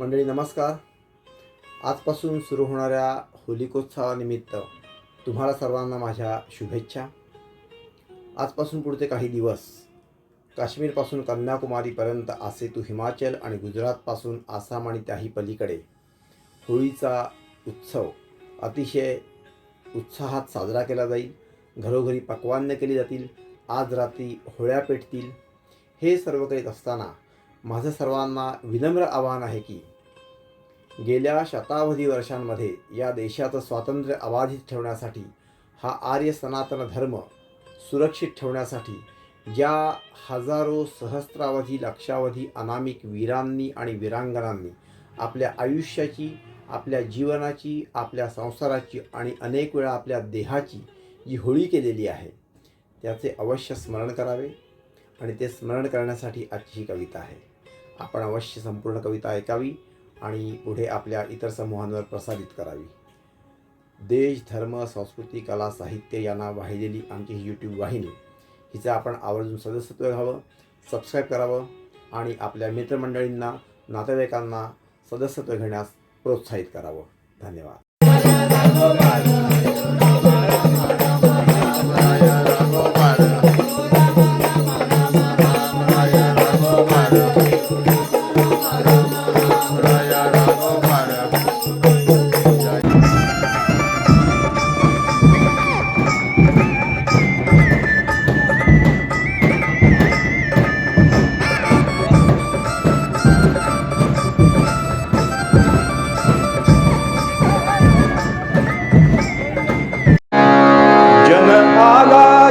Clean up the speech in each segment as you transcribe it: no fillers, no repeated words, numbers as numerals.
मंडळी नमस्कार. आजपासून सुरू होणाऱ्या होलिकोत्सवानिमित्त तुम्हाला सर्वांना माझ्या शुभेच्छा. आजपासून पुढचे काही दिवस काश्मीरपासून कन्याकुमारीपर्यंत असे तो हिमाचल आणि गुजरातपासून आसाम आणि त्याही पलीकडे होळीचा उत्सव अतिशय उत्साहात साजरा केला जाईल. घरोघरी पक्वान्ने केली जातील. आज रात्री होळ्या पेटतील. हे सर्व करीत असताना माझं सर्वांना विनम्र आवाहन आहे की गेल्या शतावधी वर्षांमध्ये या देशाचं स्वातंत्र्य अबाधित ठेवण्यासाठी, हा आर्य सनातन धर्म सुरक्षित ठेवण्यासाठी ज्या हजारो सहस्रावधी लक्षावधी अनामिक वीरांनी आणि वीरांगनांनी आपल्या आयुष्याची, आपल्या जीवनाची, आपल्या संसाराची आणि अनेक वेळा आपल्या देहाची जी होळी केलेली आहे त्याचे अवश्य स्मरण करावे. आणि ते स्मरण करण्यासाठी आजची ही कविता आहे. आपण अवश्य संपूर्ण कविता ऐकावी आणि पुढे आपल्या इतर समूहांवर प्रसारित करावी. देश, धर्म, संस्कृती, कला, साहित्य यांना वाहिलेली आमची ही यूट्यूब वाहिनी, हिचं आपण आवर्जून सदस्यत्व घ्यावं, सबस्क्राईब करावं आणि आपल्या मित्रमंडळींना, नातेवाईकांना सदस्यत्व घेण्यास प्रोत्साहित करावं. धन्यवाद.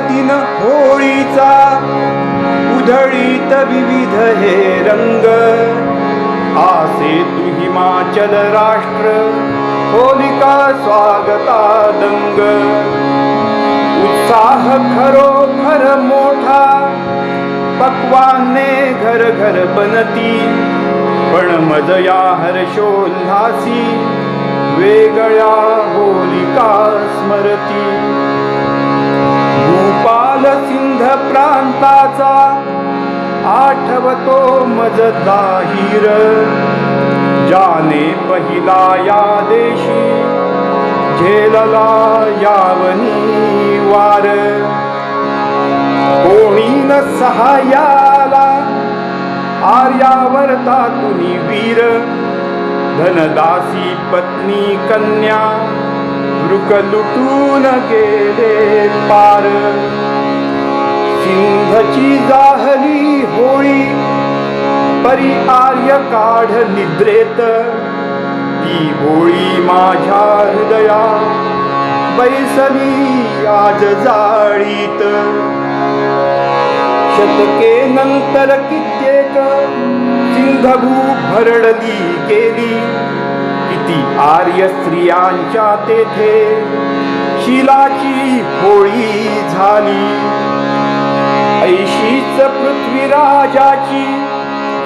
दिन होळीचा उधळीत विविध हे रंग, आसे तू हिमाचल राष्ट्र होलिका स्वागता दंग. उत्साह खरोखर मोठा पक्वाने घर घर बनती, पण मजया हर्षोल्हासी वेगळ्या होलिका स्मरती. भूपाल सिंध प्रांताचा आठवतो मज जाहीर, ज्याने पहिला या देशी झेलला यावनी वार. कोणी न सहाय्याला आर्यावर तातुनी वीर, धनदासी पत्नी कन्या रुक लुटून गेले पार. सिंधची जाहली होळी परी आर्य काढ निद्रेत, ती होळी माझ्या हृदया बैसली आज जाळीत. शतके नंतर कित्येक सिंधभू भरडली गेली, किती आर्य स्त्रियांच्या तेथे शिलाची होळी झाली. ऐशीच पृथ्वीराजाची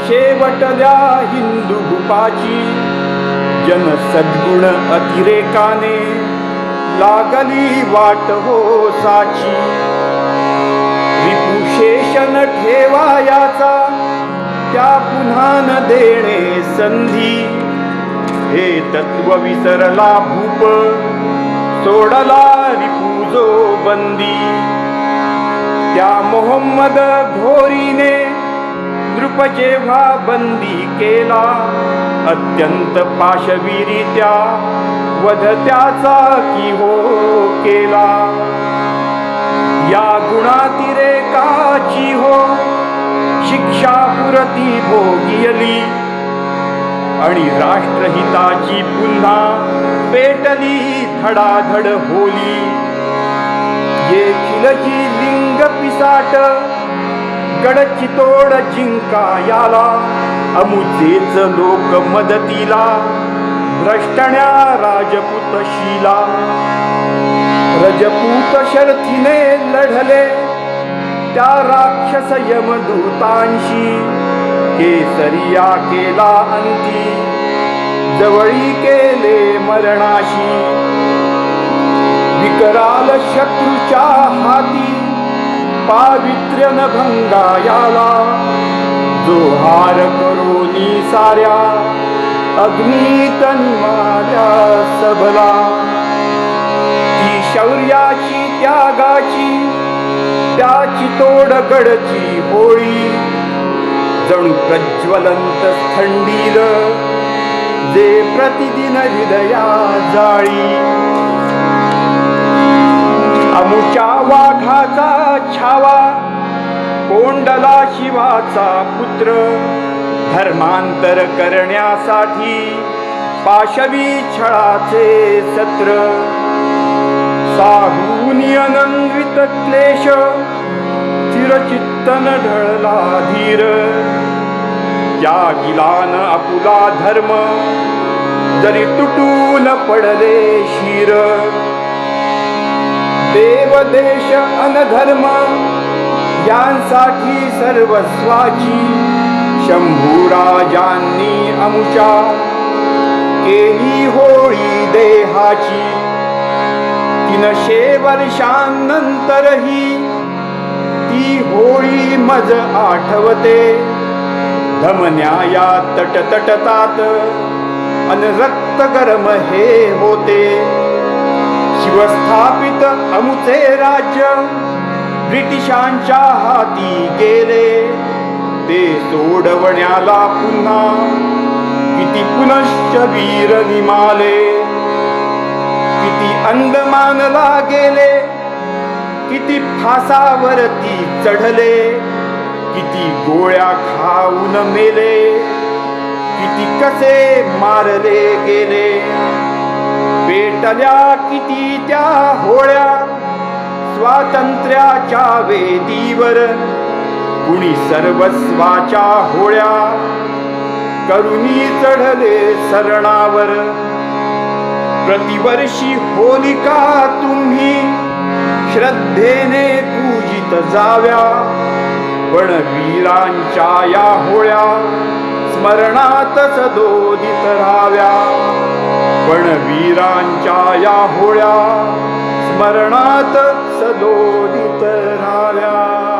शेवटल्या हिंदू भूपाची, जन सद्गुण अतिरेकाने लागली वाट हो साची. रिपुशेषण ठेवायाचा त्या पुन्हा न देणे संधी, हे तत्व विसरला भूप सोडला रिपुजो बंदी. त्या मोहम्मद घोरीने नृप जेव्हा बंदी केला, अत्यंत पाशवीरित्या वध त्याचा की हो केला. या गुणातिरेकाची हो शिक्षा पुरती भोगियली, आणि राष्ट्रहिताची पुन्हा पेटली धडाधड होली. येथीलची लिंग पिसाट गडचितोड जिंकायाला, अमुचेच लोक मदतीला भ्रष्टण्या राजपूतशीला. रजपूत शर्थीने लढले त्या राक्षस यमदूतांशी, केसरिया केला अंती जवळी केले मरणाशी. विकराल शत्रूच्या हाती पावित्र्य न भंगायाला, जो हार करोनी साऱ्या अग्नीत निमाल्या सबला. ती शौर्याची त्यागाची त्याची तोडगडची होळी जणू प्रज्वलंत थंडील जे प्रतिदिन हृदया जाळी. अमुच्या वाघाचा छावा कोंडला शिवाचा पुत्र धर्मांतर करण्यासाठी पाशवी छळाचे सत्र. साहूनी अनन्वित क्लेश चिरचित्तन ढळला धीर. त्या गिलान आपुला धर्म जरी तुटून पडले शिर. देव देश अनधर्म यांसाठी सर्वस्वाची शंभूराजांनी अमुच्या केली होळी देहाची. 300 वर्षांनंतरही ती होळी मज आठवते. धमन्या तटतटतात अन रक्त गरम हे होते. शिवस्थापित अमुचे राज्य ब्रिटिशांच्या हाती गेले. ते सोडवण्याला पुन्हा किती पुनश्च वीर निमाले. किती अंदमानला गेले, किती फासावरती चढले. किती गोळ्या खाऊन मेले, किती कसे मारले गेले. पेटल्या किती त्या होळ्या स्वातंत्र्याच्या वेदीवर. कुणी सर्वस्वाच्या होळ्या करुणी चढले सरणावर. प्रतिवर्षी होलिका तुम्ही श्रद्धेने पूजित जाव्या. पण वीरांच्या या होळ्या स्मरणात सदोदित राहाव्या. पण वीरांच्या या होळ्या स्मरणात सदोदित राहाव्या.